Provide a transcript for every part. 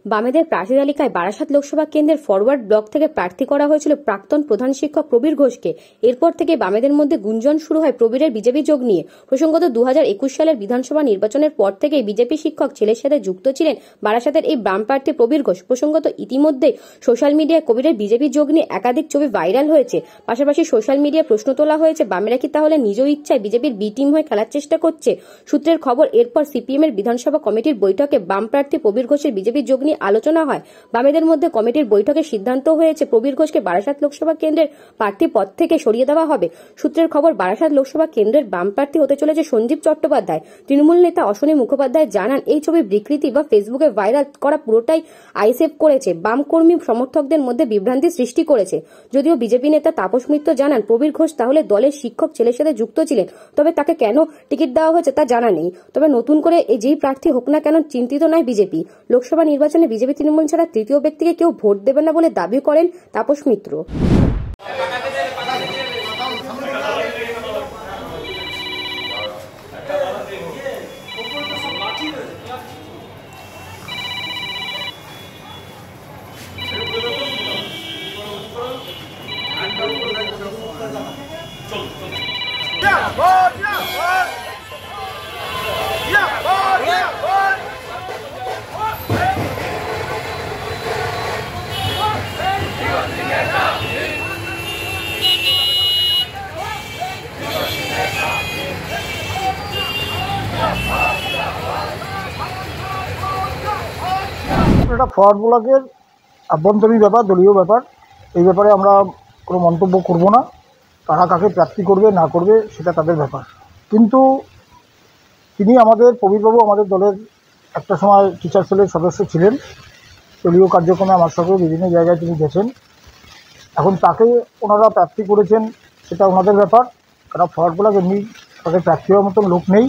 বামেদের প্রার্থী তালিকায় বারাসাত লোকসভা কেন্দ্রের ফরওয়ার্ড ব্লক থেকে প্রার্থী করা হয়েছিল প্রাক্তন প্রধান শিক্ষক প্রবীর ঘোষকে। এরপর থেকে বামেদের মধ্যে গুঞ্জন শুরু হয় প্রবীরের বিজেপি যোগ নিয়ে। প্রসঙ্গত 2021 সালের বিধানসভা নির্বাচনের পর থেকেই বিজেপি শিক্ষক ছেলের সাথে যুক্ত ছিলেন বারাসাতের এই বাম প্রার্থী প্রবীর ঘোষ। প্রসঙ্গত ইতিমধ্যে সোশ্যাল মিডিয়ায় প্রবীরের বিজেপি যোগ নিয়ে একাধিক ছবি ভাইরাল হয়েছে। পাশাপাশি সোশ্যাল মিডিয়ায় প্রশ্ন তোলা হয়েছে, বামেরা কি তাহলে নিজ ইচ্ছায় বিজেপির বি টিম হয়ে খেলার চেষ্টা করছে? সূত্রের খবর, এরপর সিপিএম এর বিধানসভা কমিটির বৈঠকে বাম প্রার্থী প্রবীর ঘোষের বিজেপি যোগ নিয়ে আলোচনা হয়। বামেদের মধ্যে কমিটির বৈঠকে সিদ্ধান্ত হয়েছে প্রবীর ঘোষকে বারাসাত লোকসভা কেন্দ্রের প্রার্থী পদ থেকে সরিয়ে দেওয়া হবে। সূত্রের খবর, বারাসাত লোকসভা কেন্দ্রের বাম প্রার্থী হতে চলেছে সঞ্জীব চট্টোপাধ্যায়। তৃণমূল নেতা অশ্বনী মুখোপাধ্যায় জানান, এই ছবির বিকৃতি বা ফেসবুকে ভাইরাল করা পুরোটাই আইএসএফ করেছে, বাম কর্মী সমর্থকদের মধ্যে বিভ্রান্তি সৃষ্টি করেছে। যদিও বিজেপি নেতা তাপস মিত্র জানান, প্রবীর ঘোষ তাহলে দলের শিক্ষক ছেলের সাথে যুক্ত ছিলেন, তবে তাকে কেন টিকিট দেওয়া হয়েছে তা জানা নেই। তবে নতুন করে যেই প্রার্থী হোক না কেন চিন্তিত নয় বিজেপি। লোকসভা নির্বাচনে বিজেপি তৃণমূল ছাড়া তৃতীয় ব্যক্তিকে কেউ ভোট দেবে না বলে দাবি করেন তাপস মিত্র। এটা ফরওয়ার্ড ব্লকের আভ্যন্তরীণ ব্যাপার, দলীয় ব্যাপার। এই ব্যাপারে আমরা কোনো মন্তব্য করব না। তারা কাকে প্রার্থী করবে না করবে সেটা তাদের ব্যাপার। কিন্তু তিনি প্রবীরবাবু আমাদের দলের একটা সময় টিচার সেলের সদস্য ছিলেন। দলীয় কার্যক্রমে আমার সঙ্গে বিভিন্ন জায়গায় তিনি গেছেন। এখন তাকে ওনারা প্রার্থী করেছেন, সেটা ওনাদের ব্যাপার। কারণ ফরওয়ার্ড ব্লক এমনি তাদের প্রার্থী হওয়ার মতন লোক নেই।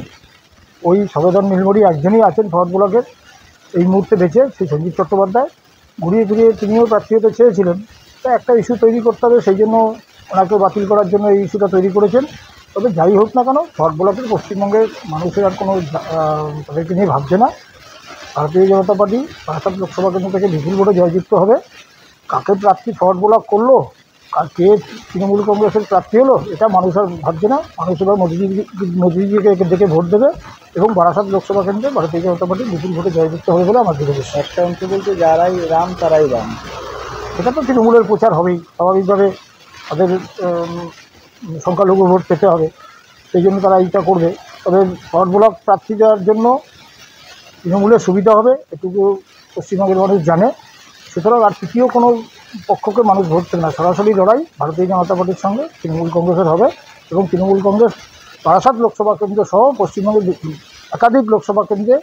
ওই সবেদন নীলমণি একজনই আছেন ফরওয়ার্ড ব্লকের এই মুহূর্তে বেঁচে, সেই সঞ্জীব চট্টোপাধ্যায়। ঘুরিয়ে ঘুরিয়ে তিনিও প্রার্থী হতে চেয়েছিলেন। তা একটা ইস্যু তৈরি করতে হবে, সেই জন্য ওনাকে বাতিল করার জন্য এই ইস্যুটা তৈরি করেছেন। তবে যাই হোক না কেন, ফরওয়ার্ড ব্লকের পশ্চিমবঙ্গের মানুষের আর কোনো তাদেরকে নিয়ে ভাবছে না। ভারতীয় জনতা পার্টি বারাসাত লোকসভা কেন্দ্র থেকে বিপুল ভোটে জয়যুক্ত হবে। কাকে প্রার্থী ফরওয়ার্ড ব্লক করলো আর কে তৃণমূল কংগ্রেসের প্রার্থী হলো, এটা মানুষ আর ভাবছে না। মানুষ এবার মোদিজিকে দেখে ভোট দেবে এবং বারাসাত লোকসভা কেন্দ্রে ভারতীয় জনতা পার্টি বিপুল ভোটে জয়যুক্ত হবে বলে আমার দৃঢ় বিশ্বাস। একটা অংশ বলতে যারাই রাম তারাই রাম, এটা তো তৃণমূলের প্রচার হবেই, স্বাভাবিকভাবে তাদের সংখ্যালঘু ভোট পেতে হবে, সেই জন্য তারা এইটা করবে। তবে ফরওয়ার্ড ব্লক প্রার্থী দেওয়ার জন্য তৃণমূলের সুবিধা হবে, এটুকু পশ্চিমবঙ্গের মানুষ জানে। সুতরাং আর তৃতীয় কোনো পক্ষকে মানুষ ভোট দেবে না। সরাসরি লড়াই ভারতীয় জনতা পার্টির সঙ্গে তৃণমূল কংগ্রেসের হবে এবং তৃণমূল কংগ্রেস বারাসাত লোকসভা কেন্দ্র সহ পশ্চিমবঙ্গের একাধিক লোকসভা কেন্দ্রে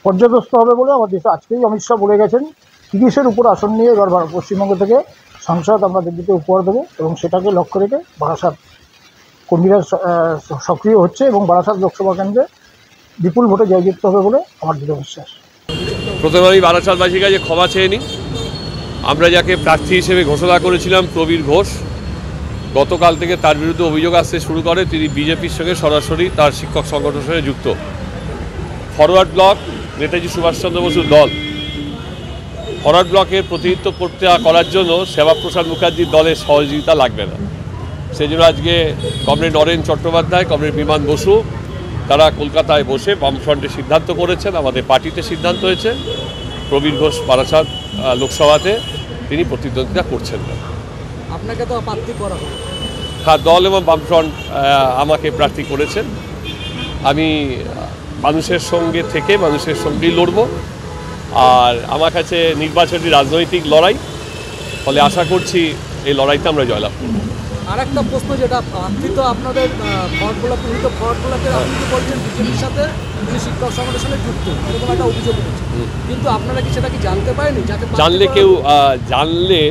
পর্যদস্ত হবে বলে আমার দেশে আজকেই অমিত শাহ বলে গেছেন। 30-এর উপর আসন নিয়ে এবার পশ্চিমবঙ্গ থেকে সাংসদ আমরা দিল্লিতে উপহার দেবো এবং সেটাকে লক্ষ্য রেখে বারাসাত কর্মীরা সক্রিয় হচ্ছে এবং বারাসাত লোকসভা কেন্দ্রে বিপুল ভোটে জয়যুক্ত হবে বলে আমার দৃঢ় বিশ্বাস। প্রথমে আমি বারাসাতবাসীর কাছে ক্ষমা চেয়ে নিই। আমরা যাকে প্রার্থী হিসেবে ঘোষণা করেছিলাম প্রবীর ঘোষ, গতকাল থেকে তার বিরুদ্ধে অভিযোগ আসতে শুরু করে তিনি বিজেপির সঙ্গে সরাসরি তার শিক্ষক সংগঠনের সঙ্গে যুক্ত। ফরওয়ার্ড ব্লক নেতাজি সুভাষচন্দ্র বসুর দল। ফরওয়ার্ড ব্লকের প্রতিনিধিত্ব করার জন্য শ্যামাপ্রসাদ মুখার্জির দলের সহযোগিতা লাগবে না। সেই জন্য আজকে কমরেড নরেন চট্টোপাধ্যায়, কমরেড বিমান বসু তারা কলকাতায় বসে বামফ্রন্টে সিদ্ধান্ত করেছেন, আমাদের পার্টিতে সিদ্ধান্ত হয়েছে প্রবীর ঘোষ বারাসাত লোকসভাতে তিনি প্রতিদ্বন্দ্বিতা করছেন না। আপনাকে তো প্রার্থী করা হবে। হ্যাঁ, দল এবং বামফ্রন্ট আমাকে প্রার্থী করেছেন। আমি মানুষের সঙ্গে থেকে মানুষের সঙ্গেই লড়ব। আর আমার কাছে নির্বাচনী রাজনৈতিক লড়াই, ফলে আশা করছি এই লড়াইতে আমরা জয়লাভ করব। আর একটা প্রশ্ন, যেটা প্রার্থী তো আপনাদের ফরওয়ার্ড ব্লকের আপনি বলছেন বিজেপির সাথে তিনি শিক্ষক সংগঠনের সঙ্গে যুক্ত, এরকম একটা অভিযোগ উঠেছে, কিন্তু আপনারা কি সেটা কি জানতে পারেনি? জানলে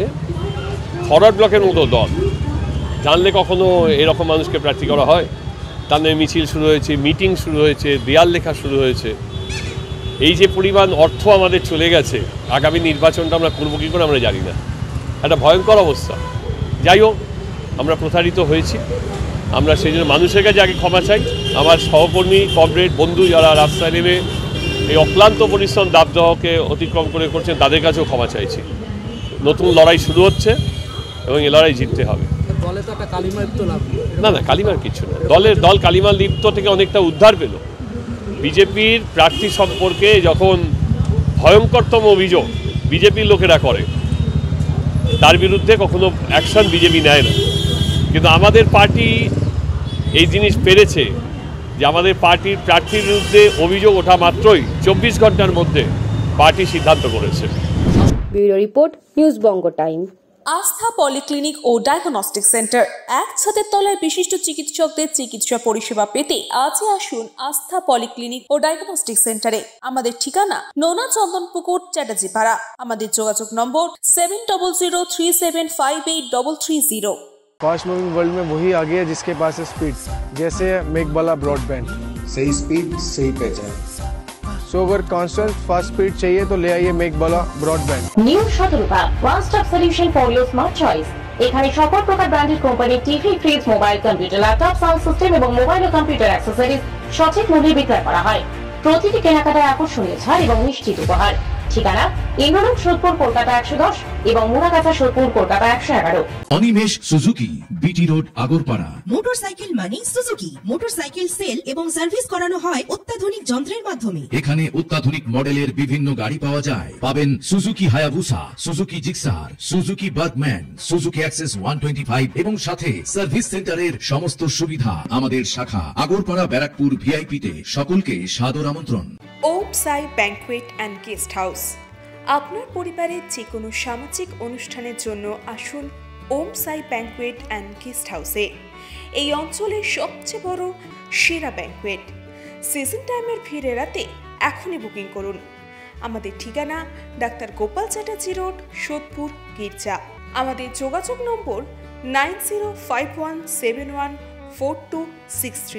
ফরওয়ার্ড ব্লকের মতো দল জানলে কখনো এরকম মানুষকে প্রার্থী করা হয়? তার নামে মিছিল শুরু হয়েছে, মিটিং শুরু হয়েছে, দেয়াল লেখা শুরু হয়েছে। এই যে পরিমাণ অর্থ আমাদের চলে গেছে, আগামী নির্বাচনটা আমরা করবো কী করে আমরা জানি না। একটা ভয়ঙ্কর অবস্থা। যাই হোক, আমরা প্রতারিত হয়েছি। আমরা সেই জন্য মানুষের কাছে আগে ক্ষমা চাই। আমার সহকর্মী, কমরেড, বন্ধু যারা রাস্তায় নেমে এই অক্লান্ত পরিশ্রম দাবদাহকে অতিক্রম করে করছেন তাদের কাছেও ক্ষমা চাইছি। নতুন লড়াই শুরু হচ্ছে এবং এই লড়াই জিততে হবে। দলে তো একটা কালিমা লিপ্ত লাভ না কালিমার কিছু না, দল কালিমা লিপ্ত থেকে অনেকটা উদ্ধার পেল। বিজেপির প্রার্থী সম্পর্কে যখন ভয়ঙ্করতম অভিযোগ বিজেপির লোকেরা করে তার বিরুদ্ধে কখনো অ্যাকশন বিজেপি নেয় না, কিন্তু আমাদের পার্টি এই জিনিস পেরেছে যে আমাদের পার্টির প্রার্থীর বিরুদ্ধে অভিযোগ ওঠা মাত্রই 24 ঘন্টার মধ্যে পার্টি সিদ্ধান্ত করেছে। ব্যুরো রিপোর্ট, নিউজ বঙ্গ টাইম। আস্থা পলিক্লিনিক ও ডায়াগনস্টিক সেন্টার, এক ছাদের তলায় বিশিষ্ট চিকিৎসকদের চিকিৎসা পরিষেবা পেতে আজই আসুন আস্থা পলিক্লিনিক ও ডায়াগনস্টিক সেন্টারে। আমাদের ঠিকানা নোনা চন্দনপুকুর, চ্যাটার্জিপাড়া। আমাদের যোগাযোগ নম্বর 7003758330। फास्ट मूविंग वर्ल्ड में वही आगे है जिसके पास है स्पीड, जैसे मेघबाला ब्रॉडबैंड। सही स्पीड सही पहचान। सो अगर कांस्टेंट फास्ट स्पीड चाहिए तो ले आइए Meghbala broadband. New Shatarupa one stop solution for your smart choice. এখানে সকল প্রকার ব্র্যান্ডেড কোম্পানির TV, fridge, mobile, computer, laptop, sound system এবং মোবাইল ও কম্পিউটার অ্যাক্সেসরিজ সঠিক মূল্যে বিক্রয় করা হয়। প্রতিটি কেনাকাটায় আকর্ষণীয় ছাড় এবং নিশ্চিত উপহার। ঠিকানা ইন্দ্রনগর, সোদপুর, কলকাতা 110 এবং Muragachha, Sodepur, Kolkata 111। Animesh Suzuki, BT road, Agarpara. Motorcycle মানে সুজুকি। মোটরসাইকেল সেল এবং সার্ভিস করানো হয় অত্যাধুনিক যন্ত্রের মাধ্যমে। এখানে অত্যাধুনিক মডেলের বিভিন্ন গাড়ি পাওয়া যায়। পাবেন Suzuki Hayabusa, Suzuki Gixxer, Suzuki Bergman, Suzuki access 125 এবং সাথে সার্ভিস সেন্টারের সমস্ত সুবিধা। আমাদের শাখা আগরপাড়া, ব্যারাকপুর ভিআইপি তে। সকলকে সাদর আমন্ত্রণ। ওম সাই ব্যাংকুয়েট অ্যান্ড গেস্ট হাউস। আপনার পরিবারের যে কোনো সামাজিক অনুষ্ঠানের জন্য আসুন ওম সাই ব্যাংকুয়েট অ্যান্ড গেস্ট হাউসে। এই অঞ্চলের সবচেয়ে বড় সেরা ব্যাংকুয়েট। সিজন টাইমের ভিড় এড়াতে এখনই বুকিং করুন। আমাদের ঠিকানা ডাক্তার গোপাল চ্যাটার্জি রোড, সোদপুর, গির্জা। আমাদের যোগাযোগ নম্বর 9051714263।